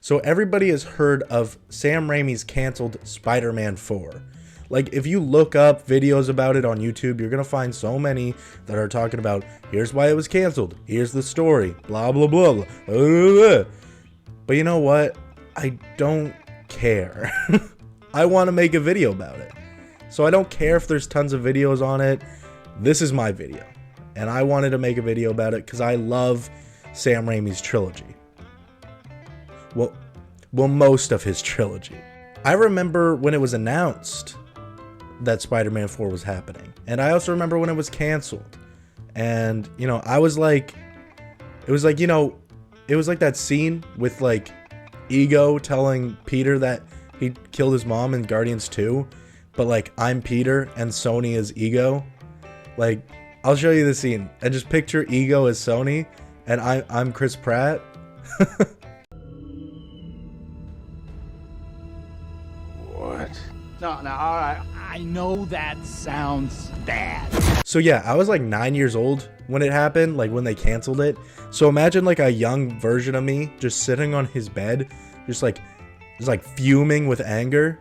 So everybody has heard of Sam Raimi's canceled Spider-Man 4. Like, if you look up videos about it on YouTube, you're going to find so many that are talking about, here's why it was canceled, here's the story, blah, blah, blah, blah, blah, blah. But you know what? I don't care. I want to make a video about it. So I don't care if there's tons of videos on it. This is my video. And I wanted to make a video about it because I love Sam Raimi's trilogy. Well, most of his trilogy. I remember when it was announced that Spider-Man 4 was happening. And I also remember when it was canceled. And, you know, I was like, it was like, you know, it was like that scene with like Ego telling Peter that he killed his mom in Guardians 2. But like, I'm Peter and Sony is Ego. Like, I'll show you the scene. And just picture Ego as Sony and I'm Chris Pratt. No, all right. I know that sounds bad. So yeah, I was like 9 years old when it happened, like when they canceled it. So imagine like a young version of me just sitting on his bed, just like fuming with anger.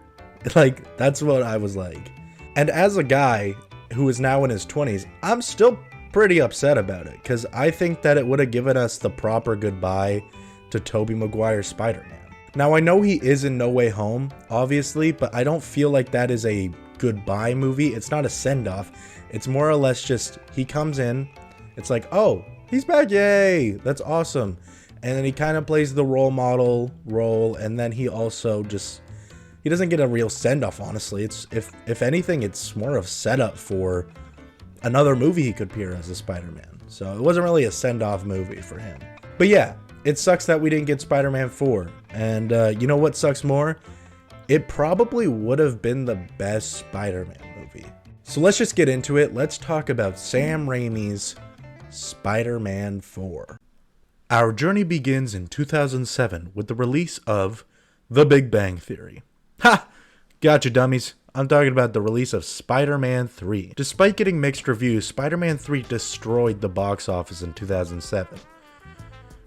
Like, that's what I was like. And as a guy who is now in his 20s, I'm still pretty upset about it because I think that it would have given us the proper goodbye to Tobey Maguire's Spider-Man. Now, I know he is in No Way Home, obviously, but I don't feel like that is a goodbye movie. It's not a send-off. It's more or less just, he comes in, it's like, oh, he's back, yay, that's awesome. And then he kind of plays the role model role, and then he also just, he doesn't get a real send-off, honestly. It's, if anything, it's more of setup for another movie he could appear as a Spider-Man. So it wasn't really a send-off movie for him. But yeah, it sucks that we didn't get Spider-Man 4. And you know what sucks more? It probably would have been the best Spider-Man movie. So let's just get into it. Let's talk about Sam Raimi's Spider-Man 4. Our journey begins in 2007 with the release of The Big Bang Theory. Ha! Gotcha, dummies. I'm talking about the release of Spider-Man 3. Despite getting mixed reviews, Spider-Man 3 destroyed the box office in 2007.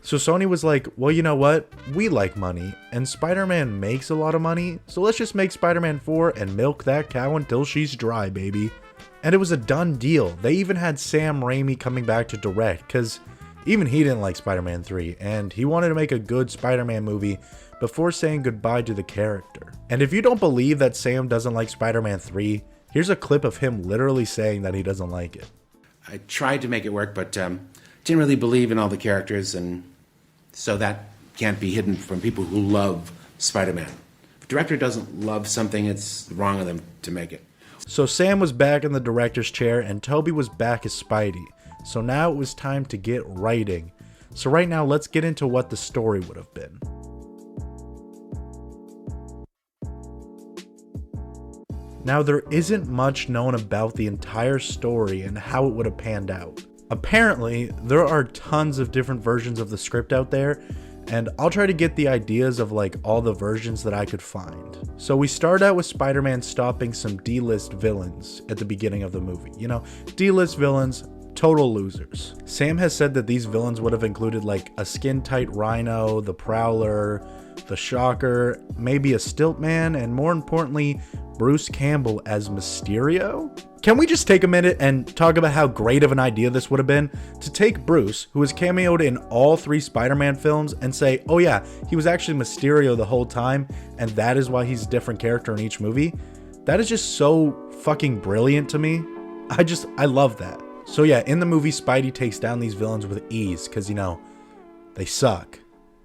So Sony was like, well, you know what? We like money, and Spider-Man makes a lot of money, so let's just make Spider-Man 4 and milk that cow until she's dry, baby. And it was a done deal. They even had Sam Raimi coming back to direct, because even he didn't like Spider-Man 3, and he wanted to make a good Spider-Man movie before saying goodbye to the character. And if you don't believe that Sam doesn't like Spider-Man 3, here's a clip of him literally saying that he doesn't like it. I tried to make it work, but didn't really believe in all the characters, and so that can't be hidden from people who love Spider-Man. If a director doesn't love something, it's wrong of them to make it. So Sam was back in the director's chair, and Tobey was back as Spidey. So now it was time to get writing. So right now, let's get into what the story would have been. Now, there isn't much known about the entire story and how it would have panned out. Apparently, there are tons of different versions of the script out there, and I'll try to get the ideas of like all the versions that I could find. So we start out with Spider-Man stopping some D-list villains at the beginning of the movie. You know, D-list villains, total losers. Sam has said that these villains would have included like a skin-tight Rhino, the Prowler, the Shocker, maybe a Stiltman, and more importantly, Bruce Campbell as Mysterio? Can we just take a minute and talk about how great of an idea this would have been to take Bruce, who has cameoed in all 3 Spider-Man films, and say, oh yeah, he was actually Mysterio the whole time, and that is why he's a different character in each movie? That is just so fucking brilliant to me. I love that. So yeah, in the movie, Spidey takes down these villains with ease, because, you know, they suck.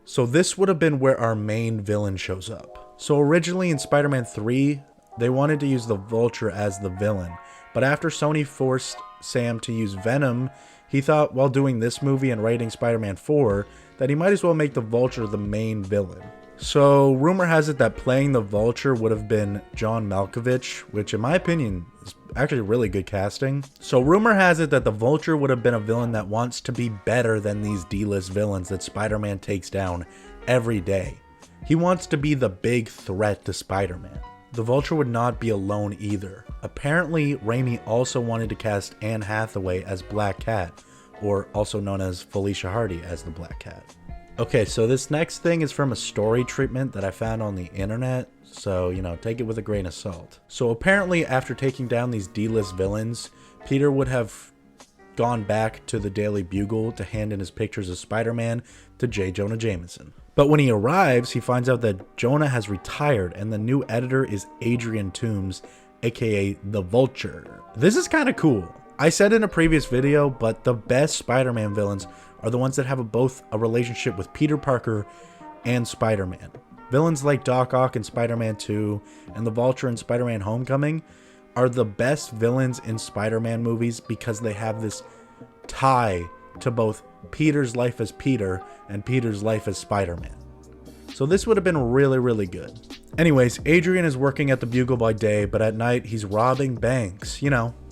So this would have been where our main villain shows up. So originally in Spider-Man 3, they wanted to use the Vulture as the villain. But after Sony forced Sam to use Venom, he thought while doing this movie and writing Spider-Man 4 that he might as well make the Vulture the main villain. So rumor has it that playing the Vulture would have been John Malkovich, which in my opinion is actually really good casting. So rumor has it that the Vulture would have been a villain that wants to be better than these D-list villains that Spider-Man takes down every day. He wants to be the big threat to Spider-Man. The Vulture would not be alone either. Apparently, Raimi also wanted to cast Anne Hathaway as Black Cat, or also known as Felicia Hardy as the Black Cat. Okay, so this next thing is from a story treatment that I found on the internet, so, take it with a grain of salt. So apparently after taking down these D-list villains, Peter would have gone back to the Daily Bugle to hand in his pictures of Spider-Man to J. Jonah Jameson. But when he arrives, he finds out that Jonah has retired and the new editor is Adrian Toomes, aka the Vulture. This is kind of cool. I said in a previous video, but the best Spider-Man villains are the ones that have both a relationship with Peter Parker and Spider-Man. Villains like Doc Ock in Spider-Man 2 and the Vulture in Spider-Man Homecoming are the best villains in Spider-Man movies because they have this tie to both Peter's life as Peter and Peter's life as Spider-Man. So this would have been really, really good. Anyways, Adrian is working at the Bugle by day, but at night he's robbing banks.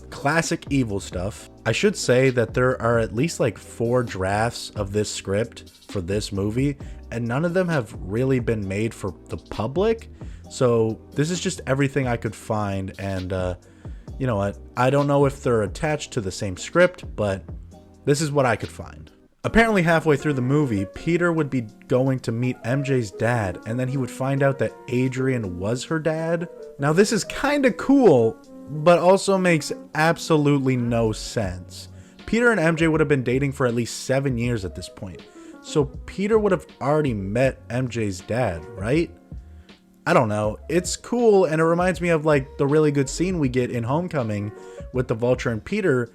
Classic evil stuff. I should say that there are at least like 4 drafts of this script for this movie, and none of them have really been made for the public. So this is just everything I could find, and you know what? I don't know if they're attached to the same script, but this is what I could find. Apparently halfway through the movie, Peter would be going to meet MJ's dad, and then he would find out that Adrian was her dad. Now this is kind of cool, but also makes absolutely no sense. Peter and MJ would have been dating for at least 7 years at this point. So Peter would have already met MJ's dad, right? I don't know. It's cool, and it reminds me of like the really good scene we get in Homecoming with the Vulture and Peter,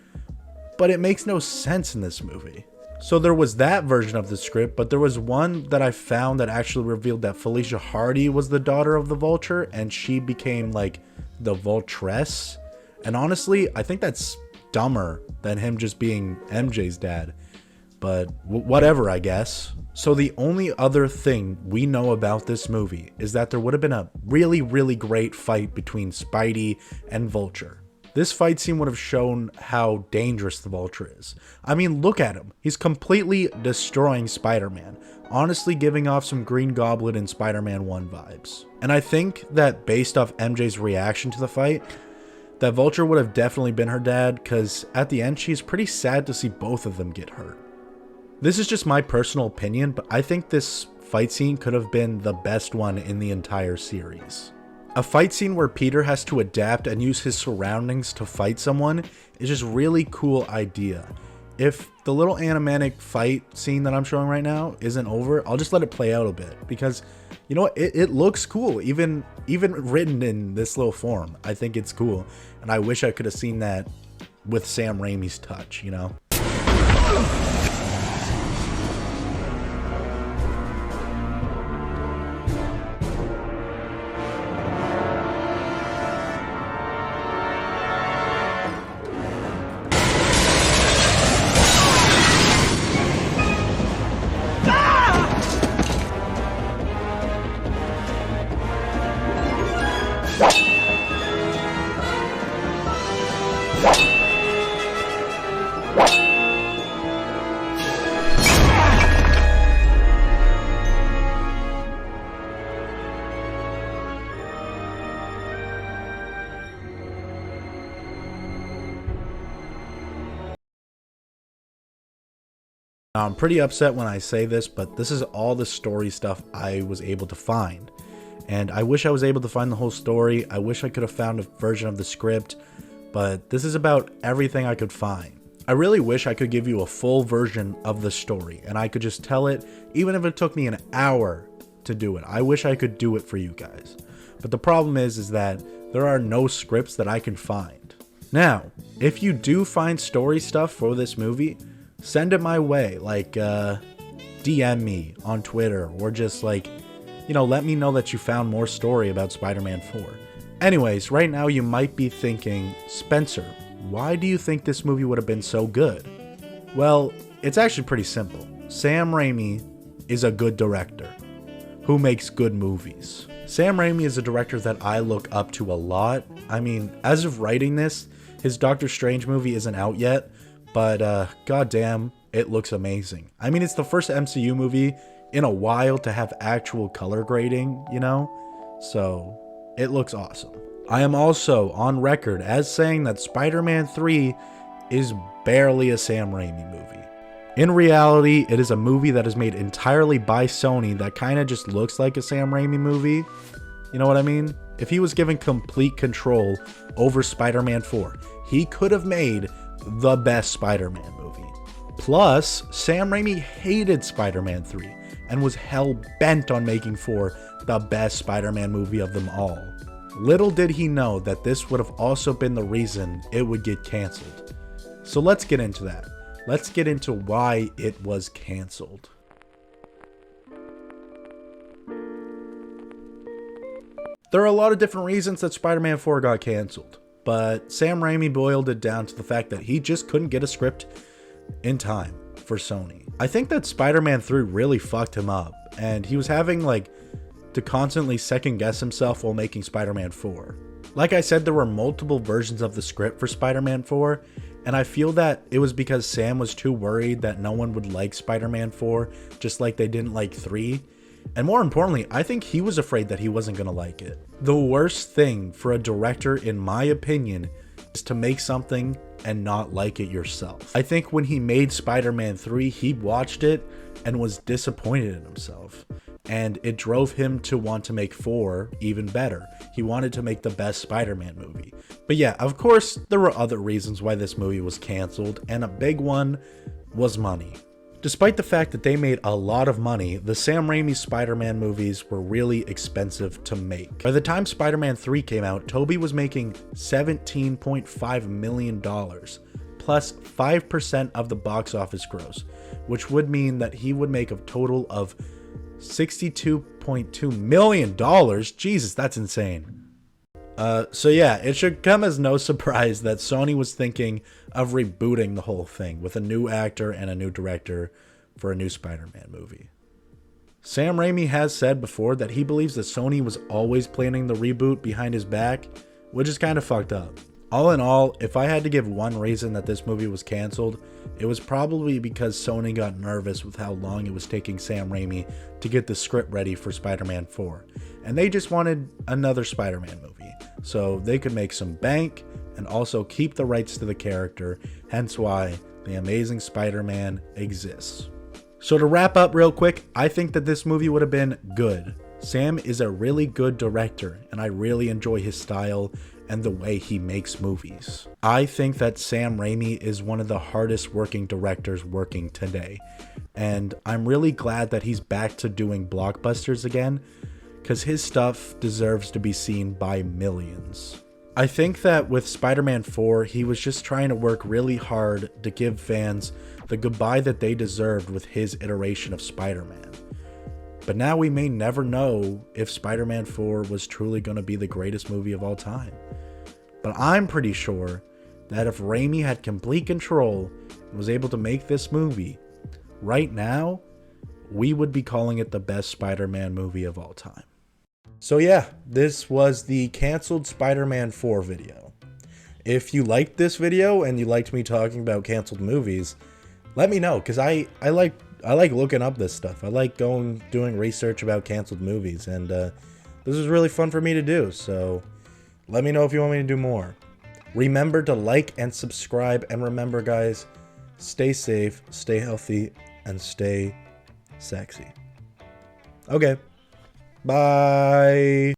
but it makes no sense in this movie. So there was that version of the script, but there was one that I found that actually revealed that Felicia Hardy was the daughter of the Vulture, and she became like the Vultress. And honestly, I think that's dumber than him just being MJ's dad. But whatever, I guess. So the only other thing we know about this movie is that there would have been a really, really great fight between Spidey and Vulture. This fight scene would have shown how dangerous the Vulture is. I mean, look at him. He's completely destroying Spider-Man, honestly giving off some Green Goblin and Spider-Man 1 vibes. And I think that based off MJ's reaction to the fight, that Vulture would have definitely been her dad, because at the end she's pretty sad to see both of them get hurt. This is just my personal opinion, but I think this fight scene could have been the best one in the entire series. A fight scene where Peter has to adapt and use his surroundings to fight someone is just really cool idea. If the little animatic fight scene that I'm showing right now isn't over, I'll just let it play out a bit, because you know what, it looks cool, even written in this little form. I think it's cool, and I wish I could have seen that with Sam Raimi's touch, Now, I'm pretty upset when I say this, but this is all the story stuff I was able to find. And I wish I was able to find the whole story. I wish I could have found a version of the script, but this is about everything I could find. I really wish I could give you a full version of the story, and I could just tell it, even if it took me an hour to do it. I wish I could do it for you guys. But the problem is that there are no scripts that I can find. Now, if you do find story stuff for this movie, send it my way, like DM me on Twitter, or just like, let me know that you found more story about Spider-Man 4. Anyways, right now you might be thinking, Spencer, why do you think this movie would have been so good? Well, it's actually pretty simple. Sam Raimi is a good director who makes good movies. Sam Raimi is a director that I look up to a lot. I mean, as of writing this, his Doctor Strange movie isn't out yet, but goddamn, it looks amazing. I mean, it's the first MCU movie in a while to have actual color grading, so it looks awesome. I am also on record as saying that Spider-Man 3 is barely a Sam Raimi movie. In reality, it is a movie that is made entirely by Sony that kind of just looks like a Sam Raimi movie. You know what I mean? If he was given complete control over Spider-Man 4, he could have made the best Spider-Man movie. Plus, Sam Raimi hated Spider-Man 3 and was hell-bent on making 4 the best Spider-Man movie of them all. Little did he know that this would have also been the reason it would get canceled. So let's get into that. Let's get into why it was canceled. There are a lot of different reasons that Spider-Man 4 got canceled, but Sam Raimi boiled it down to the fact that he just couldn't get a script in time for Sony. I think that Spider-Man 3 really fucked him up, and he was having to constantly second guess himself while making Spider-Man 4. Like I said, there were multiple versions of the script for Spider-Man 4, and I feel that it was because Sam was too worried that no one would like Spider-Man 4, just like they didn't like 3. And more importantly, I think he was afraid that he wasn't going to like it. The worst thing for a director, in my opinion, is to make something and not like it yourself. I think when he made Spider-Man 3, he watched it and was disappointed in himself. And it drove him to want to make 4 even better. He wanted to make the best Spider-Man movie. But yeah, of course, there were other reasons why this movie was canceled, and a big one was money. Despite the fact that they made a lot of money, the Sam Raimi Spider-Man movies were really expensive to make. By the time Spider-Man 3 came out, Tobey was making $17.5 million, plus 5% of the box office gross, which would mean that he would make a total of $62.2 million. Jesus, that's insane. So yeah, it should come as no surprise that Sony was thinking of rebooting the whole thing with a new actor and a new director for a new Spider-Man movie. Sam Raimi has said before that he believes that Sony was always planning the reboot behind his back, which is kind of fucked up. All in all, if I had to give one reason that this movie was canceled, it was probably because Sony got nervous with how long it was taking Sam Raimi to get the script ready for Spider-Man 4. And they just wanted another Spider-Man movie, so they could make some bank and also keep the rights to the character, hence why The Amazing Spider-Man exists. So to wrap up real quick, I think that this movie would have been good. Sam is a really good director, and I really enjoy his style and the way he makes movies. I think that Sam Raimi is one of the hardest working directors working today, and I'm really glad that he's back to doing blockbusters again, because his stuff deserves to be seen by millions. I think that with Spider-Man 4, he was just trying to work really hard to give fans the goodbye that they deserved with his iteration of Spider-Man. But now we may never know if Spider-Man 4 was truly going to be the greatest movie of all time. But I'm pretty sure that if Raimi had complete control and was able to make this movie, right now, we would be calling it the best Spider-Man movie of all time. So yeah, this was the canceled Spider-Man 4 video. If you liked this video and you liked me talking about canceled movies, let me know, because I like looking up this stuff. I like doing research about canceled movies, and this was really fun for me to do, so let me know if you want me to do more. Remember to like and subscribe, and remember guys, stay safe, stay healthy, and stay sexy. Okay. Bye.